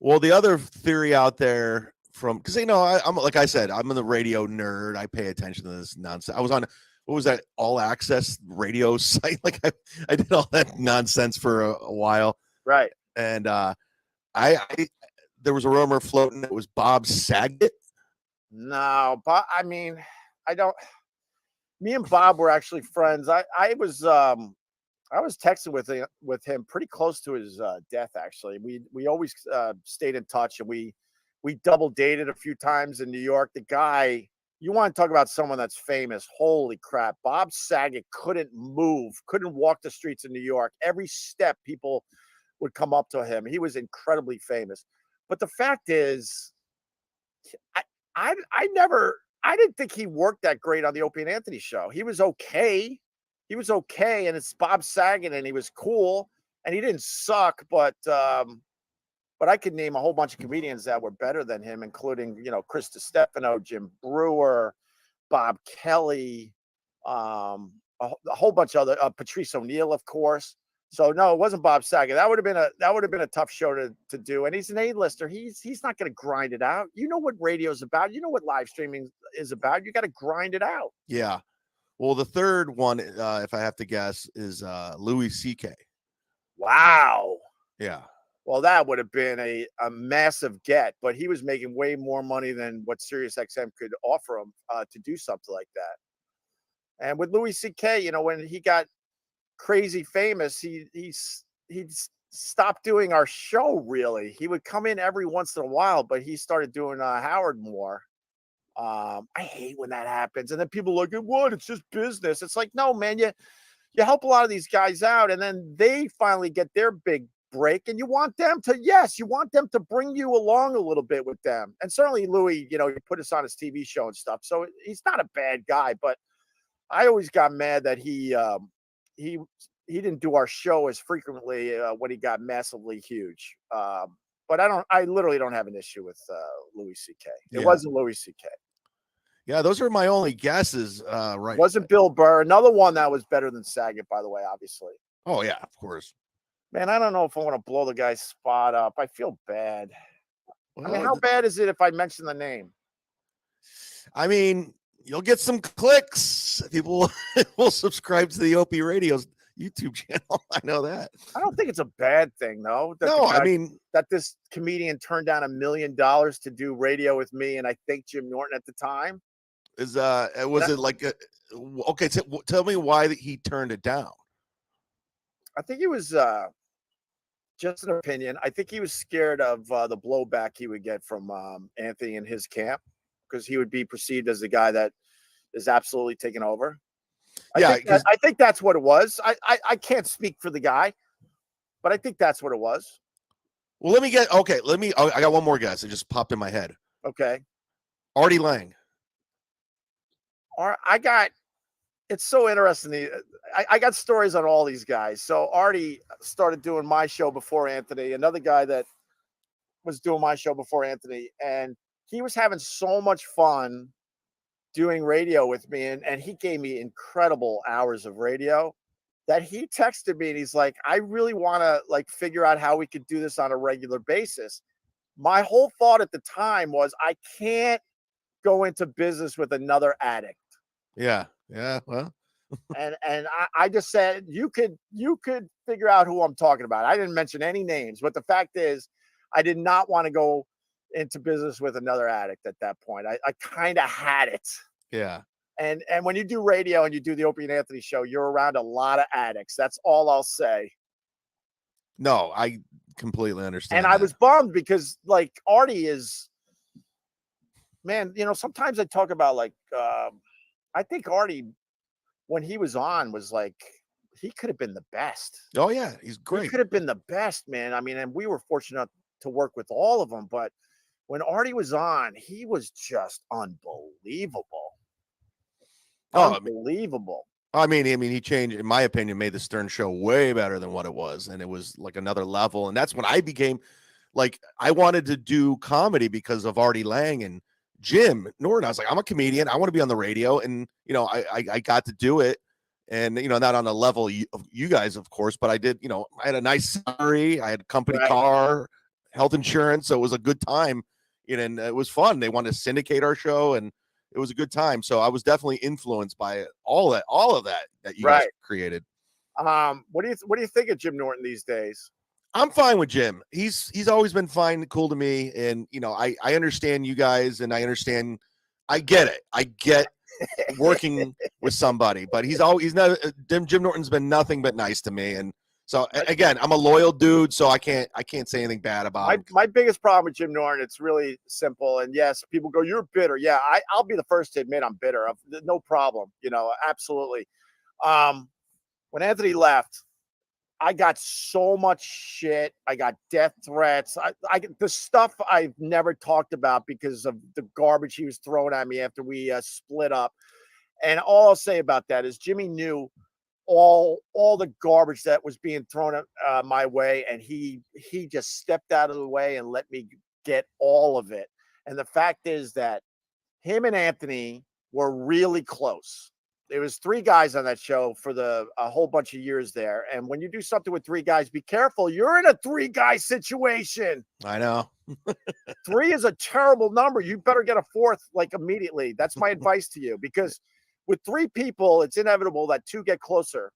Well, the other theory out there from because I'm like I said, I'm the radio nerd. I pay attention to this nonsense. I was on what was that all access radio site? Like I did all that nonsense for a while, Right. and I there was a rumor floating that it was Bob Saget. No, but I mean, I don't. Me and Bob were actually friends. I was texting with him pretty close to his death. Actually, we always stayed in touch, and we double dated a few times in New York. The guy, you want to talk about someone that's famous? Holy crap! Bob Saget couldn't move, couldn't walk the streets of New York. Every step, people would come up to him. He was incredibly famous. But the fact is, I I didn't think he worked that great on the Opie and Anthony show. He was okay. He was okay, and it's Bob Saget, and he was cool, and he didn't suck, but I could name a whole bunch of comedians that were better than him, including, Chris DiStefano, Jim Brewer, Bob Kelly, a whole bunch of other Patrice O'Neill, of course. So no, it wasn't Bob Saget. That would have been a tough show to do. And he's an A-lister. He's not going to grind it out. You know what radio's about. You know what live streaming is about. You got to grind it out. Yeah. Well, the third one, if I have to guess, is Louis C.K. Wow. Yeah. Well, that would have been a massive get, but he was making way more money than what SiriusXM could offer him to do something like that. And with Louis C.K., when he got crazy famous, he stopped doing our show. Really, he would come in every once in a while, but he started doing Howard more. I hate when that happens, and then people are like, "What? It's just business." It's like, no, man, you help a lot of these guys out, and then they finally get their big break, and you want them to bring you along a little bit with them. And certainly Louis, he put us on his TV show and stuff, so he's not a bad guy, but I always got mad that he didn't do our show as frequently when he got massively huge. But I literally don't have an issue with Louis C.K. It wasn't Louis C.K. Yeah, those are my only guesses. Right. It wasn't Bill Burr. Another one that was better than Saget, by the way, obviously. Oh yeah, of course. Man, I don't know if I want to blow the guy's spot up. I feel bad. Well, I mean, how bad is it if I mention the name? I mean, you'll get some clicks. People will subscribe to the Opie Radio's YouTube channel. I know that. I don't think it's a bad thing, though. That this comedian turned down $1 million to do radio with me, and I think Jim Norton at the time. It like okay? Tell me why he turned it down. I think it was just an opinion. I think he was scared of the blowback he would get from Anthony and his camp, because he would be perceived as the guy that is absolutely taking over. I think that's what it was. I can't speak for the guy, but I think that's what it was. Well, I got one more guess. It just popped in my head. Okay. Artie Lang. It's so interesting. I got stories on all these guys. So Artie started doing my show before Anthony, another guy that was doing my show before Anthony, and he was having so much fun doing radio with me, and he gave me incredible hours of radio that he texted me, and he's like, "I really want to figure out how we could do this on a regular basis." My whole thought at the time was, I can't go into business with another addict. Yeah. Well, and I just said, you could figure out who I'm talking about. I didn't mention any names, but the fact is, I did not want to go into business with another addict at that point. I kind of had it. Yeah. And when you do radio and you do the Opie and Anthony show, you're around a lot of addicts. That's all I'll say. No, I completely understand. And I was bummed because Artie is, man, sometimes I talk about I think Artie, when he was on, was he could have been the best. Oh yeah, he's He great. could have been the best, man. I mean, and we were fortunate to work with all of them, but when Artie was on, he was just unbelievable. Oh, Unbelievable. I mean, he changed, in my opinion, made the Stern Show way better than what it was, and it was like another level. And that's when I became like, I wanted to do comedy because of Artie Lang and Jim Norton. I was like, I'm a comedian. I want to be on the radio, and I got to do it, and not on the level of you guys, of course, but I did. I had a nice salary, I had a company car, health insurance, so it was a good time, and it was fun. They wanted to syndicate our show, and it was a good time. So I was definitely influenced by all of that you guys created. What do you think of Jim Norton these days? I'm fine with Jim. He's always been fine, cool to me. And I understand you guys, and I get it. I get working with somebody, but he's not. Jim Norton's been nothing but nice to me. And so again, I'm a loyal dude, so I can't say anything bad about him. My biggest problem with Jim Norton, it's really simple. And yes, people go, "You're bitter." Yeah, I'll be the first to admit I'm bitter. No problem. Absolutely. When Anthony left, I got so much shit. I got death threats. The stuff I've never talked about because of the garbage he was throwing at me after we split up. And all I'll say about that is Jimmy knew all the garbage that was being thrown my way, and he just stepped out of the way and let me get all of it. And the fact is that him and Anthony were really close. There was 3 guys on that show for a whole bunch of years there. And when you do something with 3 guys, be careful. You're in a 3-guy situation. I know. 3 is a terrible number. You better get a 4th like immediately. That's my advice to you, because with 3 people, it's inevitable that 2 get closer.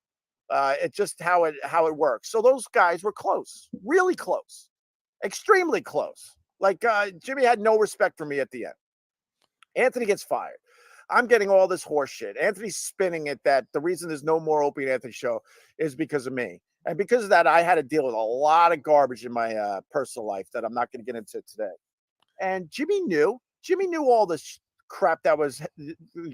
It's just how it works. So those guys were close, really close, extremely close. Like Jimmy had no respect for me at the end. Anthony gets fired. I'm getting all this horse shit. Anthony's spinning it that the reason there's no more Opie and Anthony show is because of me. And because of that, I had to deal with a lot of garbage in my personal life that I'm not going to get into today. And Jimmy knew all this crap that was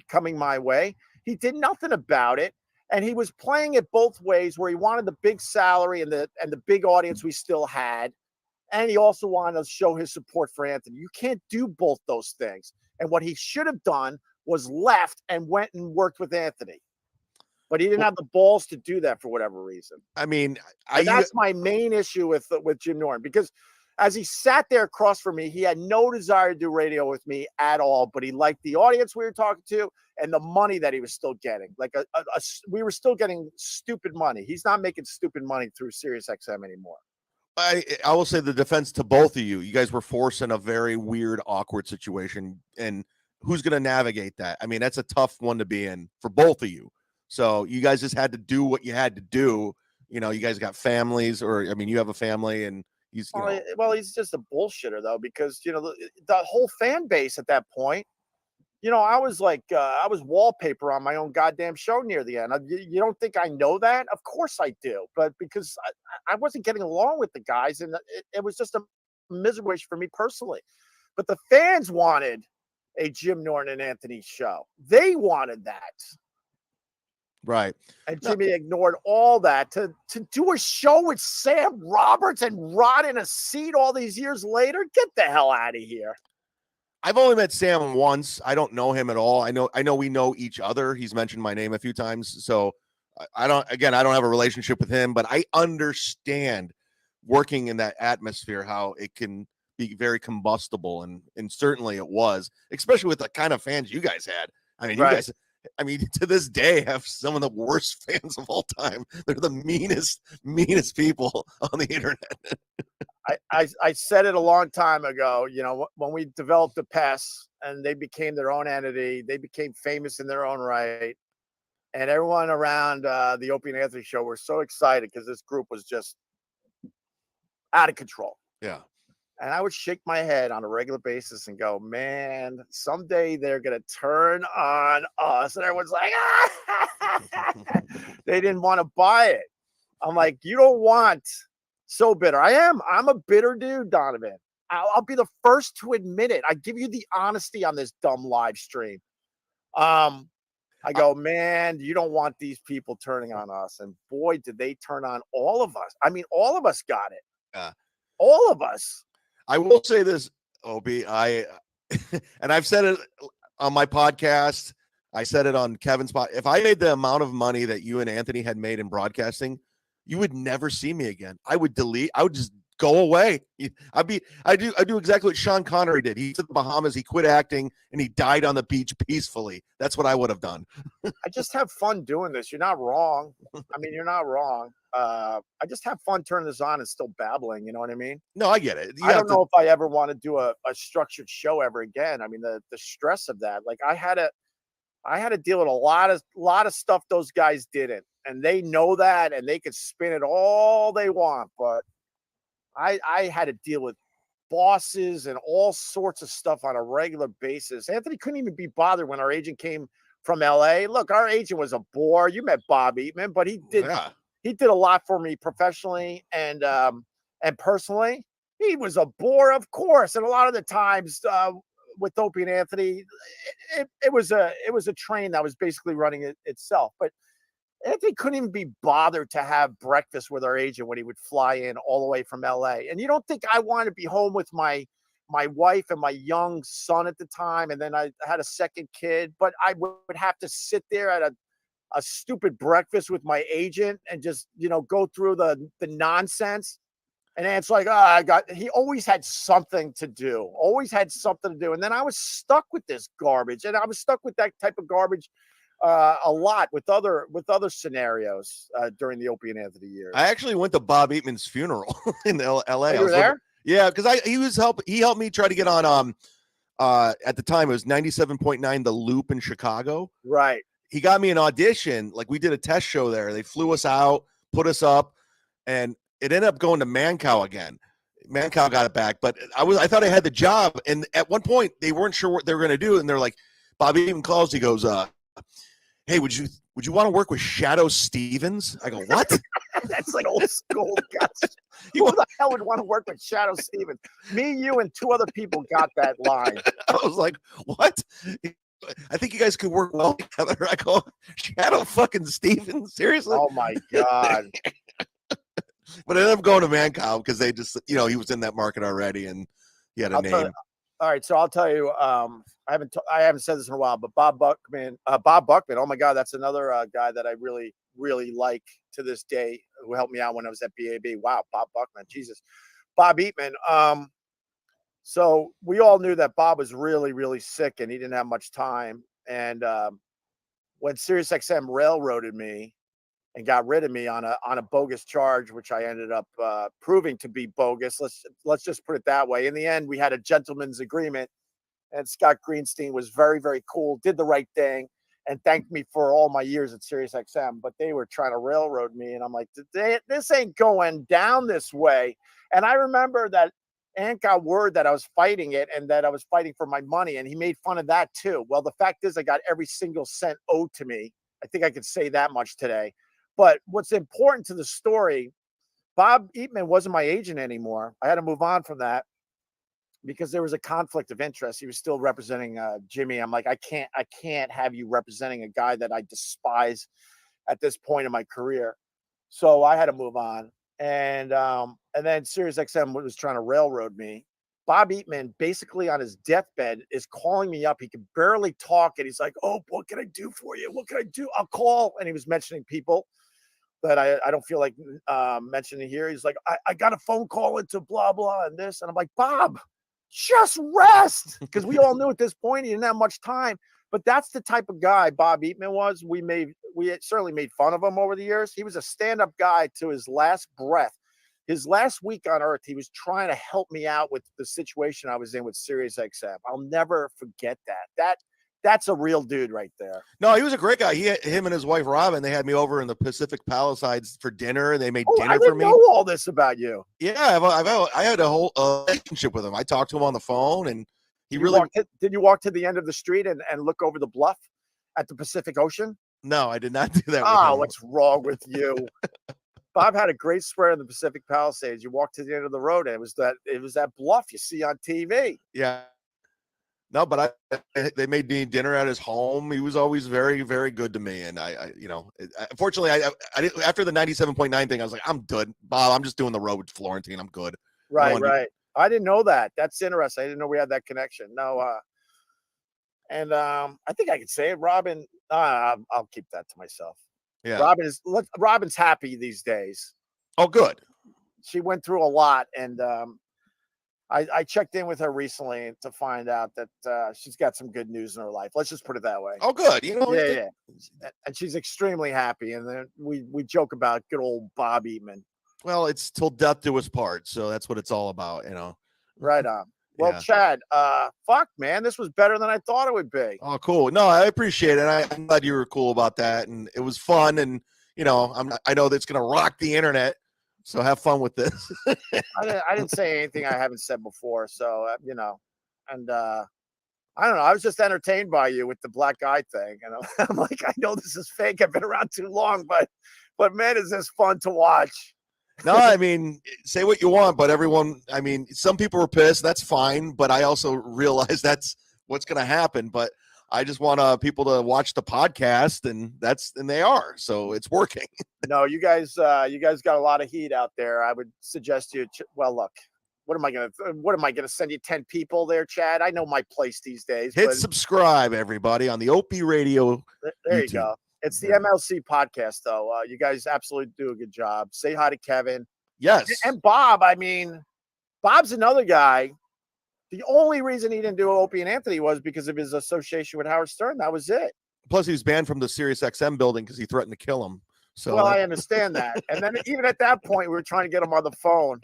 coming my way. He did nothing about it. And he was playing it both ways, where he wanted the big salary and the big audience we still had. And he also wanted to show his support for Anthony. You can't do both those things. And what he should have done was left and went and worked with Anthony. But he didn't have the balls to do that for whatever reason. I mean, that's my main issue with Jim Norton, because as he sat there across from me, he had no desire to do radio with me at all, but he liked the audience we were talking to and the money that he was still getting. Like we were still getting stupid money. He's not making stupid money through Sirius XM anymore. I will say the defense to both of you. You guys were forced in a very weird, awkward situation, and who's going to navigate that? I mean, that's a tough one to be in for both of you. So you guys just had to do what you had to do. You guys got families, or I mean, you have a family, and he's he's just a bullshitter though, because the whole fan base at that point. I was like, I was wallpaper on my own goddamn show near the end. You don't think I know that? Of course I do. But because I wasn't getting along with the guys, and it was just a miserable for me personally. But the fans wanted a Jim Norton and Anthony show. They wanted that. Right. And Jimmy ignored all that to do a show with Sam Roberts and rot in a seat all these years later. Get the hell out of here. I've only met Sam once. I don't know him at all. I know we know each other. He's mentioned my name a few times. So I don't have a relationship with him, but I understand working in that atmosphere, how it can be very combustible. And certainly it was, especially with the kind of fans you guys had. I mean, you guys, to this day, have some of the worst fans of all time. They're the meanest people on the internet. I said it a long time ago, when we developed the PES and they became their own entity, they became famous in their own right. And everyone around the Opie and Anthony show were so excited because this group was just out of control. Yeah. And I would shake my head on a regular basis and go, man, someday they're going to turn on us. And everyone's like, they didn't want to buy it. I'm like, you don't want so bitter. I'm a bitter dude, Donovan. I'll be the first to admit it. I give you the honesty on this dumb live stream. I go, man, you don't want these people turning on us. And boy, did they turn on all of us. I mean, all of us got it. Yeah. All of us. I will say this, Opie. And I've said it on my podcast. I said it on Kevin's pod. If I made the amount of money that you and Anthony had made in broadcasting, you would never see me again. I would delete. I would just go away. I do exactly what Sean Connery did. He's at the Bahamas. He quit acting and he died on the beach peacefully. That's what I would have done. I just have fun doing this. You're not wrong. I mean, you're not wrong. I just have fun turning this on and still babbling. You know what I mean? No, I get it. I don't know if I ever want to do a structured show ever again. I mean, the stress of that. Like I had to deal with a lot of stuff those guys didn't, and they know that, and they could spin it all they want. But I had to deal with bosses and all sorts of stuff on a regular basis. Anthony couldn't even be bothered when our agent came from LA. Look, our agent was a bore. You met Bob Eatman, but he did a lot for me professionally and personally. He was a bore, of course. And a lot of the times with Opie and Anthony, it was a train that was basically running itself. But Anthony couldn't even be bothered to have breakfast with our agent when he would fly in all the way from LA. And you don't think I wanted to be home with my wife and my young son at the time, and then I had a second kid, but I would have to sit there at a stupid breakfast with my agent and just, go through the nonsense. And then it's like, he always had something to do, And then I was stuck with this garbage, and I was stuck with that type of garbage a lot with other scenarios during the Opie and Anthony years. I actually went to Bob Eatman's funeral in LA. Oh, you were there? Yeah, because he helped me try to get on at the time it was 97.9 The Loop in Chicago. Right. He got me an audition. Like we did a test show there. They flew us out, put us up, and it ended up going to Mancow again. Mancow got it back, but I thought I had the job. And at one point they weren't sure what they were going to do, and they're like, Bob Eatman calls. He goes, "Hey, would you want to work with Shadow Stevens?" I go, "What?" That's like old school guys. Who the hell would want to work with Shadow Stevens? Me, you, and two other people got that line. I was like, "What?" I think you guys could work well together. I go, Shadow fucking Stevens? Seriously? Oh my God. But I ended up going to Mancow because they just, he was in that market already and he had a name. All right, so I'll tell you, I haven't said this in a while, but Bob Buckman, oh my God, that's another guy that I really, really like to this day, who helped me out when I was at BAB. Wow, Bob Buckman, Jesus. Bob Eatman. So we all knew that Bob was really, really sick and he didn't have much time. And when SiriusXM railroaded me and got rid of me on a bogus charge, which I ended up proving to be bogus. Let's just put it that way. In the end, we had a gentleman's agreement, and Scott Greenstein was very, very cool, did the right thing, and thanked me for all my years at SiriusXM. But they were trying to railroad me, and I'm like, this ain't going down this way. And I remember that Ant got word that I was fighting it and that I was fighting for my money, and he made fun of that too. Well, the fact is I got every single cent owed to me. I think I could say that much today. But what's important to the story, Bob Eatman wasn't my agent anymore. I had to move on from that because there was a conflict of interest. He was still representing Jimmy. I'm like, I can't have you representing a guy that I despise at this point in my career. So I had to move on. And then SiriusXM was trying to railroad me. Bob Eatman, basically on his deathbed, is calling me up. He could barely talk, and he's like, "Oh, what can I do for you? What can I do? I'll call." And he was mentioning people that I don't feel like mentioning here. He's like, I got a phone call into blah, blah, and this. And I'm like, Bob, just rest. Because we all knew at this point he didn't have much time. But that's the type of guy Bob Eatman was. We certainly made fun of him over the years. He was a stand-up guy to his last breath. His last week on earth, he was trying to help me out with the situation I was in with SiriusXM. I'll never forget that. That's a real dude right there. No, he was a great guy. Him and his wife Robin, they had me over in the Pacific Palisades for dinner, and they made dinner for me. I didn't know all this about you. Yeah, I had a whole relationship with him. I talked to him on the phone, and did you walk to the end of the street and look over the bluff at the Pacific Ocean? No, I did not do that. Oh, what's wrong with you? Bob had a great spread in the Pacific Palisades. You walk to the end of the road, and it was that bluff you see on TV. Yeah. No, but they made me dinner at his home. He was always very, very good to me. And unfortunately, I after the 97.9 thing, I was like, I'm good, Bob. I'm just doing the road with Florentine. I'm good. Right. I didn't know that. That's interesting. I didn't know we had that connection. No, I think I could say it, Robin. I'll keep that to myself. Yeah. Robin's happy these days. Oh, good. She went through a lot, and I checked in with her recently to find out that she's got some good news in her life. Let's just put it that way. Oh, good. Yeah. And she's extremely happy. And then we joke about good old Bob Eatman. Well, it's till death do us part, so that's what it's all about, Right on. Well, yeah. Chad, fuck, man, this was better than I thought it would be. Oh, cool. No, I appreciate it. I'm glad you were cool about that, and it was fun. And I know that's gonna rock the internet. So have fun with this. I didn't say anything I haven't said before. So, and I don't know. I was just entertained by you with the black guy thing. And I'm like, I know this is fake. I've been around too long, but man, is this fun to watch. No, I mean, say what you want, but some people were pissed. That's fine. But I also realize that's what's going to happen. But I just want people to watch the podcast, and they are. So it's working. No, you guys got a lot of heat out there. I would suggest you. Well, look, what am I gonna send you 10 people there, Chad? I know my place these days. Hit subscribe, everybody, on the Opie Radio. There you go. It's the MLC podcast, though. You guys absolutely do a good job. Say hi to Kevin. Yes, and Bob. I mean, Bob's another guy. The only reason he didn't do Opie and Anthony was because of his association with Howard Stern. That was it. Plus, he was banned from the Sirius XM building because he threatened to kill him. So, well, I understand that. And then even at that point, we were trying to get him on the phone.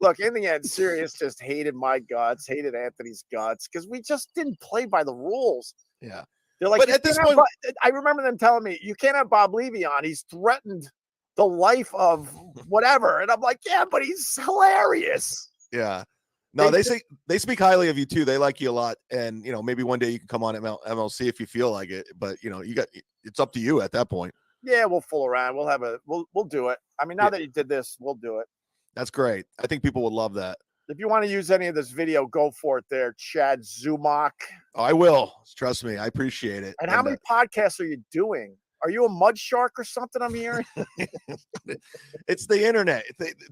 Look, in the end, Sirius just hated my guts, hated Anthony's guts, because we just didn't play by the rules. Yeah. They're like, but at this point, I remember them telling me, you can't have Bob Levy on. He's threatened the life of whatever. And I'm like, yeah, but he's hilarious. Yeah. No, they speak highly of you too. They like you a lot, and maybe one day you can come on MLC if you feel like it. But it's up to you at that point. Yeah, we'll fool around. We'll do it. I mean, now that you did this, we'll do it. That's great. I think people would love that. If you want to use any of this video, go for it there, Chad Zumock. I will. Trust me. I appreciate it. And how many podcasts are you doing? Are you a mud shark or something I'm hearing? It's the internet.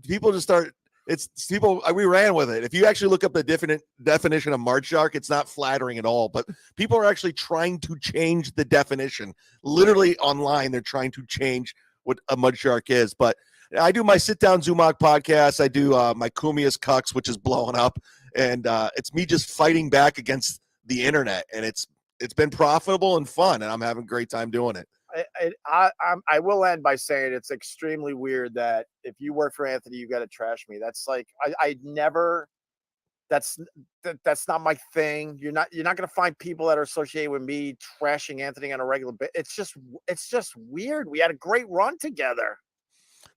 People just start. It's people. We ran with it. If you actually look up the definition of mud shark, it's not flattering at all. But people are actually trying to change the definition. Literally online, they're trying to change what a mud shark is. But I do my sit down Zumock podcast. I do my Kumia's Cucks, which is blowing up, and it's me just fighting back against the internet, and it's been profitable and fun, and I'm having a great time doing it. I will end by saying it's extremely weird that if you work for Anthony, you got to trash me. That's like I never. That's not my thing. You're not going to find people that are associated with me trashing Anthony on a regular basis. It's just weird. We had a great run together.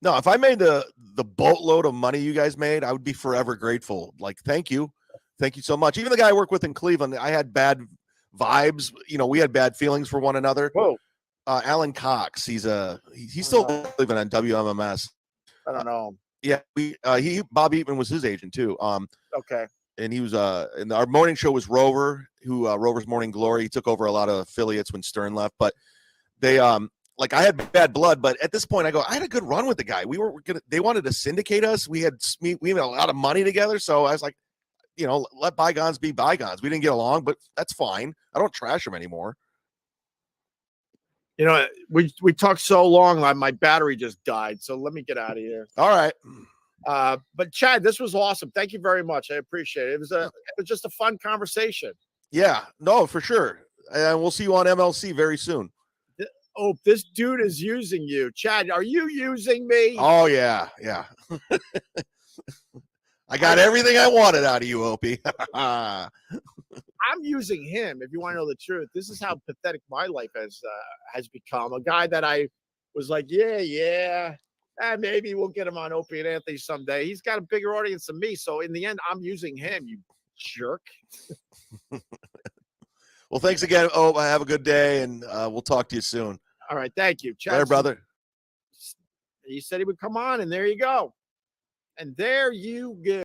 No, if I made the boatload of money you guys made, I would be forever grateful. Like, thank you so much. Even the guy I work with in Cleveland, I had bad vibes. We had bad feelings for one another. Whoa. Alan Cox, he's still living on WMMS. I don't know. Yeah, Bob Eatman was his agent too. Okay. And he was and our morning show was Rover's Morning Glory. He took over a lot of affiliates when Stern left, but they like I had bad blood, but at this point I had a good run with the guy. They wanted to syndicate us. We had a lot of money together, so I was like, let bygones be bygones. We didn't get along, but that's fine. I don't trash him anymore. We talked so long, my battery just died. So let me get out of here. All right. But Chad, this was awesome. Thank you very much. I appreciate it. It was just a fun conversation. Yeah, no, for sure. And we'll see you on MLC very soon. Oh, this dude is using you. Chad, are you using me? Oh, yeah. I got everything I wanted out of you, Opie. I'm using him. If you want to know the truth, this is how pathetic my life has become. A guy that I was like, maybe we'll get him on Opie and Anthony someday. He's got a bigger audience than me. So in the end, I'm using him, you jerk. Well, thanks again. Oh, have a good day, and we'll talk to you soon. All right. Thank you. Later, brother. He said he would come on, and there you go. And there you go.